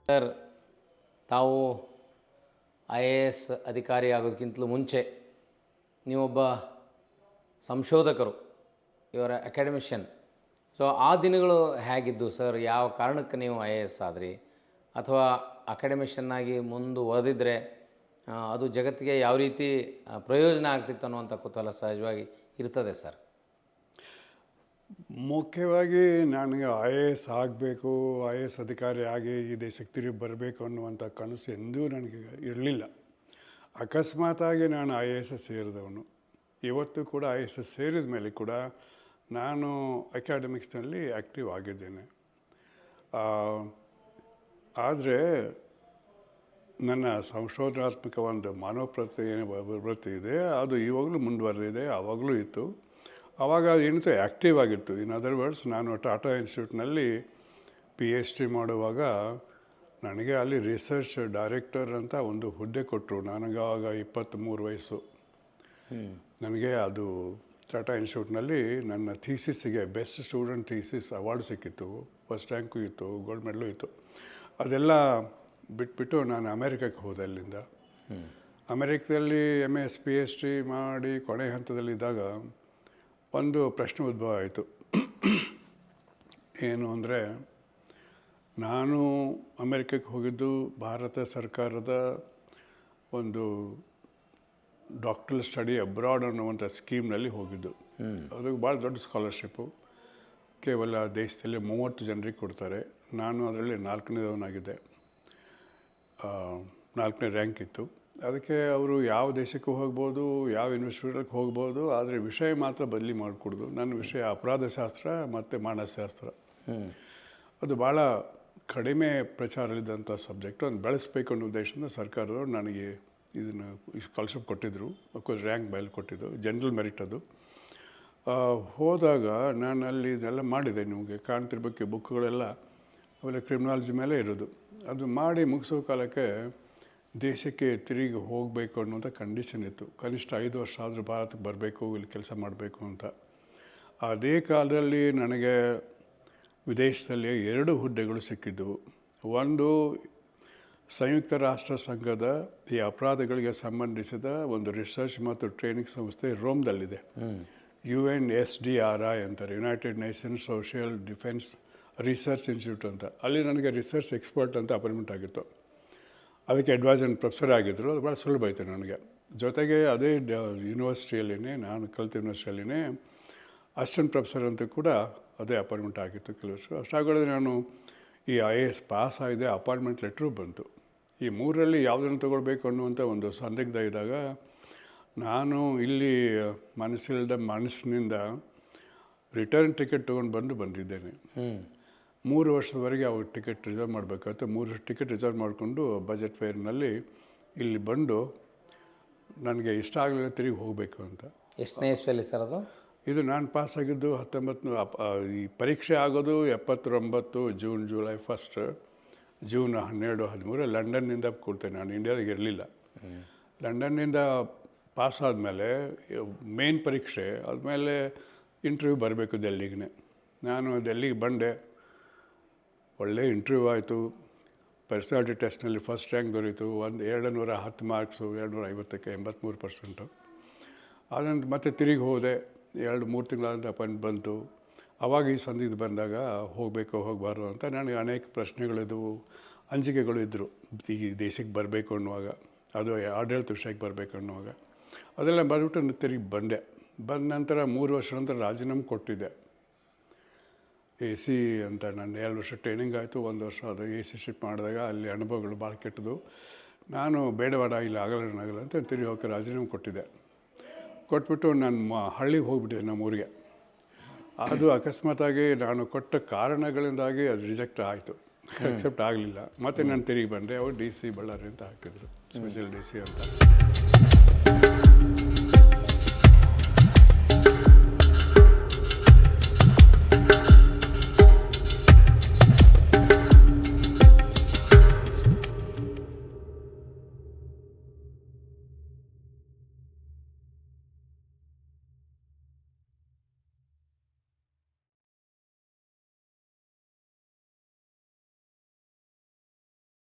Sir, ತಾವು IAS ಅಧಿಕಾರಿ ಆಗೋದಕ್ಕಿಂತಲೂ ಮುಂಚೆ ನೀವೊಬ್ಬ ಸಂಶೋಧಕರು, ಇವರ ಅಕಾಡೆಮಿಷಿಯನ್. ಸೊ ಆ ದಿನಗಳು ಹೇಗಿದ್ದು ಸರ್? ಯಾವ ಕಾರಣಕ್ಕೆ ನೀವು IAS ಆದ್ರಿ, ಅಥವಾ ಅಕಾಡೆಮಿಷಿಯನ್ನಾಗಿ ಮುಂದುವರೆದಿದ್ದರೆ ಅದು ಜಗತ್ತಿಗೆ ಯಾವ ರೀತಿ ಪ್ರಯೋಜನ ಆಗ್ತಿತ್ತು ಅನ್ನುವಂಥ ಕುತೂಹಲ ಸಹಜವಾಗಿ ಇರ್ತದೆ ಸರ್. ಮುಖ್ಯವಾಗಿ ನನಗೆ IAS ಆಗಬೇಕು, IAS ಅಧಿಕಾರಿ ಆಗಿ ಈ ದೇಶಕ್ಕೆ ತಿರುಗಿ ಬರಬೇಕು ಅನ್ನುವಂಥ ಕನಸು ಎಂದೂ ನನಗೆ ಇರಲಿಲ್ಲ. ಅಕಸ್ಮಾತಾಗಿ ನಾನು IAS ಸೇರಿದವನು. ಇವತ್ತು ಕೂಡ IAS ಸೇರಿದ ಮೇಲೆ ಕೂಡ ನಾನು ಅಕಾಡೆಮಿಕ್ಸ್ನಲ್ಲಿ ಆ್ಯಕ್ಟಿವ್ ಆಗಿದ್ದೇನೆ. ಆದರೆ ನನ್ನ ಸಂಶೋಧನಾತ್ಮಕ ಒಂದು ವೃತ್ತಿ ಇದೆ, ಅದು ಇವಾಗಲೂ ಮುಂದುವರೆದಿದೆ, ಆವಾಗಲೂ ಇತ್ತು. ಆವಾಗ ಏನಿತ್ತು, ಆ್ಯಕ್ಟಿವ್ ಆಗಿತ್ತು. ಇನ್ ಅದರ್ ವರ್ಡ್ಸ್, ನಾನು ಟಾಟಾ ಇನ್ಸ್ಟಿಟ್ಯೂಟ್ನಲ್ಲಿ PhD ಮಾಡುವಾಗ ನನಗೆ ಅಲ್ಲಿ ರಿಸರ್ಚ್ ಡೈರೆಕ್ಟರ್ ಅಂತ ಒಂದು ಹುದ್ದೆ ಕೊಟ್ಟರು. ನನಗೆ ಆವಾಗ 23 ವಯಸ್ಸು. ನನಗೆ ಅದು ಟಾಟಾ ಇನ್ಸ್ಟಿಟ್ಯೂಟ್ನಲ್ಲಿ ನನ್ನ ಥೀಸಿಸ್ಸಿಗೆ ಬೆಸ್ಟ್ ಸ್ಟೂಡೆಂಟ್ ಥೀಸಿಸ್ ಅವಾರ್ಡ್ ಸಿಕ್ಕಿತ್ತು, ಫಸ್ಟ್ ರ್ಯಾಂಕು ಇತ್ತು, ಗೋಲ್ಡ್ ಮೆಡಲು ಇತ್ತು. ಅದೆಲ್ಲ ಬಿಟ್ಬಿಟ್ಟು ನಾನು ಅಮೇರಿಕಕ್ಕೆ ಹೋದೆ. ಅಲ್ಲಿಂದ ಅಮೇರಿಕದಲ್ಲಿ MS PhD ಮಾಡಿ ಕೊನೆ ಹಂತದಲ್ಲಿದ್ದಾಗ ಒಂದು ಪ್ರಶ್ನೆ ಉದ್ಭವ ಆಯಿತು. ಏನು ಅಂದರೆ, ನಾನು ಅಮೇರಿಕಕ್ಕೆ ಹೋಗಿದ್ದು ಭಾರತ ಸರ್ಕಾರದ ಒಂದು ಡಾಕ್ಟರಲ್ ಸ್ಟಡಿ ಅಬ್ರಾಡ್ ಅನ್ನುವಂಥ ಸ್ಕೀಮ್ನಲ್ಲಿ ಹೋಗಿದ್ದು. ಅದಕ್ಕೆ ಭಾಳ ದೊಡ್ಡ ಸ್ಕಾಲರ್ಶಿಪ್ಪು. ಕೇವಲ ದೇಶದಲ್ಲಿ 30 ಜನರಿಗೆ ಕೊಡ್ತಾರೆ. ನಾನು ಅದರಲ್ಲಿ 4ನೇದವನಾಗಿದ್ದೆ. 4ನೇ ರ್ಯಾಂಕ್ ಇತ್ತು. ಅದಕ್ಕೆ ಅವರು ಯಾವ ದೇಶಕ್ಕೂ ಹೋಗ್ಬೋದು, ಯಾವ ಯೂನಿವರ್ಸಿಟಿಗೆ ಹೋಗ್ಬೋದು, ಆದರೆ ವಿಷಯ ಮಾತ್ರ ಬದಲಿ ಮಾಡಿಕೊಡೋದು. ನನ್ನ ವಿಷಯ ಅಪರಾಧಶಾಸ್ತ್ರ ಮತ್ತು ಮಾನಸಶಾಸ್ತ್ರ. ಅದು ಭಾಳ ಕಡಿಮೆ ಪ್ರಚಾರದಲ್ಲಿದ್ದಂಥ ಸಬ್ಜೆಕ್ಟು. ಅದನ್ನು ಬೆಳೆಸಬೇಕು ಅನ್ನೋ ಉದ್ದೇಶದಿಂದ ಸರ್ಕಾರದವರು ನನಗೆ ಇದನ್ನು ಸ್ಕಾಲರ್ಶಿಪ್ ಕೊಟ್ಟಿದ್ದರು. ಅಫ್ಕೋರ್ಸ್ ರ್ಯಾಂಕ್ ಮೇಲೆ ಕೊಟ್ಟಿದ್ದು, ಜನರಲ್ ಮೆರಿಟ್ ಅದು. ಹೋದಾಗ ನಾನು ಅಲ್ಲಿ ಇದೆಲ್ಲ ಮಾಡಿದೆ. ನಿಮಗೆ ಕಾಣ್ತಿರ್ಬೇಕು, ಬುಕ್ಗಳೆಲ್ಲ ಆಮೇಲೆ ಕ್ರಿಮಿನಾಲಜಿ ಮೇಲೆ ಇರೋದು. ಅದು ಮಾಡಿ ಮುಗಿಸೋ ಕಾಲಕ್ಕೆ ದೇಶಕ್ಕೆ ತಿರುಗಿ ಹೋಗಬೇಕು ಅನ್ನೋಂಥ ಕಂಡೀಷನ್ ಇತ್ತು. ಕನಿಷ್ಠ 5 ವರ್ಷ ಆದರೂ ಭಾರತಕ್ಕೆ ಬರಬೇಕು, ಇಲ್ಲಿ ಕೆಲಸ ಮಾಡಬೇಕು ಅಂತ. ಅದೇ ಕಾಲದಲ್ಲಿ ನನಗೆ ವಿದೇಶದಲ್ಲಿ 2 ಹುದ್ದೆಗಳು ಸಿಕ್ಕಿದ್ದವು. ಒಂದು ಸಂಯುಕ್ತ ರಾಷ್ಟ್ರ ಸಂಘದ ಈ ಅಪರಾಧಗಳಿಗೆ ಸಂಬಂಧಿಸಿದ ಒಂದು ರಿಸರ್ಚ್ ಮತ್ತು ಟ್ರೈನಿಂಗ್ ಸಂಸ್ಥೆ ರೋಮ್ದಲ್ಲಿದೆ. UNSDRI ಅಂತಾರೆ, United Nations social defence research institute ಅಂತ. ಅಲ್ಲಿ ನನಗೆ ರಿಸರ್ಚ್ ಎಕ್ಸ್ಪರ್ಟ್ ಅಂತ ಅಪಾಯಿಂಟ್ಮೆಂಟ್ ಆಗಿತ್ತು. ಅದಕ್ಕೆ ಅಡ್ವೈಸರ್ ಪ್ರೊಫೆಸರ್ ಆಗಿದ್ದರು. ಅದು ಭಾಳ ಸುಲಭ ಆಯಿತು ನನಗೆ. ಜೊತೆಗೆ ಅದೇ ಯೂನಿವರ್ಸಿಟಿಯಲ್ಲಿನೇ, ನಾನು ಕಲಿತ ಯೂನಿವರ್ಸಿಟಿಯಲ್ಲಿನೇ ಅಸಿಸ್ಟೆಂಟ್ ಪ್ರೊಫೆಸರ್ ಅಂತ ಕೂಡ ಅದೇ ಅಪಾಯಿಂಟ್ಮೆಂಟ್ ಆಗಿತ್ತು ಕೆಲವು ವರ್ಷ. ಅಷ್ಟಾಗದೆ ನಾನು ಈ IAS ಪಾಸ್ ಆಗಿದೆ, ಅಪಾಯಿಂಟ್ಮೆಂಟ್ ಲೆಟ್ರೂ ಬಂತು. ಈ 3ರಲ್ಲಿ ಯಾವುದನ್ನು ತೊಗೊಳ್ಬೇಕು ಅನ್ನುವಂಥ ಒಂದು ಸಂದಿಗ್ಧ ಇದ್ದಾಗ ನಾನು ಇಲ್ಲಿ ಮನಸ್ಸಿನಿಂದ ರಿಟರ್ನ್ ಟಿಕೆಟ್ ತೊಗೊಂಡು ಬಂದಿದ್ದೇನೆ. 3 ವರ್ಷದವರೆಗೆ ಅವ್ರ ಟಿಕೆಟ್ ರಿಸರ್ವ್ ಮಾಡಬೇಕಾಯ್ತು. 3 ವರ್ಷ ಟಿಕೆಟ್ ರಿಸರ್ವ್ ಮಾಡಿಕೊಂಡು ಬಜೆಟ್ ಫೇರ್ನಲ್ಲಿ ಇಲ್ಲಿ ಬಂದು ನನಗೆ ಇಷ್ಟ ಆಗಲಿಲ್ಲ, ತಿರುಗಿ ಹೋಗಬೇಕು ಅಂತ. ಎಷ್ಟನೇ ಇಸ್ವಿಯಲ್ಲಿ ಸರ್ ಅದು? ಇದು ನಾನು ಪಾಸಾಗಿದ್ದು 19 ಈ ಪರೀಕ್ಷೆ ಆಗೋದು 79 ಜುಲೈ 1, ಜೂನ್ 12, 13 ಲಂಡನ್ನಿಂದ ಕೊಡ್ತೇನೆ. ನಾನು ಇಂಡಿಯಾದಾಗ ಇರಲಿಲ್ಲ. ಲಂಡನ್ನಿಂದ ಪಾಸ್ ಆದಮೇಲೆ ಮೇನ್ ಪರೀಕ್ಷೆ ಆದಮೇಲೆ ಇಂಟರ್ವ್ಯೂ ಬರಬೇಕು ಡೆಲ್ಲಿಗೆ. ನಾನು ಡೆಲ್ಲಿಗೆ ಬಂದೆ. ಒಳ್ಳೆ ಇಂಟರ್ವ್ಯೂ ಆಯಿತು. ಪರ್ಸನಾಲಿಟಿ ಟೆಸ್ಟ್ನಲ್ಲಿ ಫಸ್ಟ್ ರ್ಯಾಂಕ್ ದೊರೀತು. 210 ಮಾರ್ಕ್ಸು, 250ಕ್ಕೆ 83%. ಅದನ್ನು ಮತ್ತೆ ತಿರುಗಿ ಹೋದೆ. 2-3 ತಿಂಗಳಾದ ಅಪಾಯಿಂಟ್ ಬಂತು. ಆವಾಗ ಈ ಸಂದಿಗ್ಧ ಬಂದಾಗ ಹೋಗಬೇಕು ಹೋಗಬಾರ್ದು ಅಂತ ನನಗೆ ಅನೇಕ ಪ್ರಶ್ನೆಗಳಿದ್ದವು, ಅಂಜಿಕೆಗಳು ಇದ್ದರು. ಈ ದೇಶಕ್ಕೆ ಬರಬೇಕು ಅನ್ನುವಾಗ, ಅದು ಆಡಳಿತ ವಿಷಯಕ್ಕೆ ಬರಬೇಕು ಅನ್ನುವಾಗ ಅದೆಲ್ಲ ಬಂದ್ಬಿಟ್ಟು ತಿರುಗಿ ಬಂದೆ. ಬಂದ ನಂತರ 3 ವರ್ಷ ನಂತರ ರಾಜೀನಾಮೆ ಕೊಟ್ಟಿದ್ದೆ. AC ಅಂತ ನಾನು 2 ವರ್ಷ ಟ್ರೈನಿಂಗ್ ಆಯಿತು. 1 ವರ್ಷ ಅದು AC ಶಿಫ್ಟ್ ಮಾಡಿದಾಗ ಅಲ್ಲಿ ಅನುಭವಗಳು ಭಾಳ ಕೆಟ್ಟದು. ನಾನು ಬೇಡವಾಡ ಇಲ್ಲಿ ಆಗಲ್ಲ ಅಂತ ತಿರುಗಿ ಹೋಗಿ ರಾಜೀನಾಮೆ ಕೊಟ್ಟಿದ್ದೆ. ಕೊಟ್ಬಿಟ್ಟು ನಾನು ಹಳ್ಳಿಗೆ ಹೋಗ್ಬಿಟ್ಟಿದ್ದೆ, ನಮ್ಮ ಊರಿಗೆ. ಅದು ಅಕಸ್ಮಾತಾಗಿ ನಾನು ಕೊಟ್ಟ ಕಾರಣಗಳಿಂದಾಗಿ ಅದು ರಿಜೆಕ್ಟ್ ಆಯಿತು, ಅಕ್ಸೆಪ್ಟ್ ಆಗಲಿಲ್ಲ. ಮತ್ತು ನಾನು ತಿರುಗಿ ಬಂದೆ. ಅವರು DC ಬಳ್ಳಾರಿ ಅಂತ ಹಾಕಿದ್ರು, ಸ್ಪೆಷಲ್ DC ಅಂತ.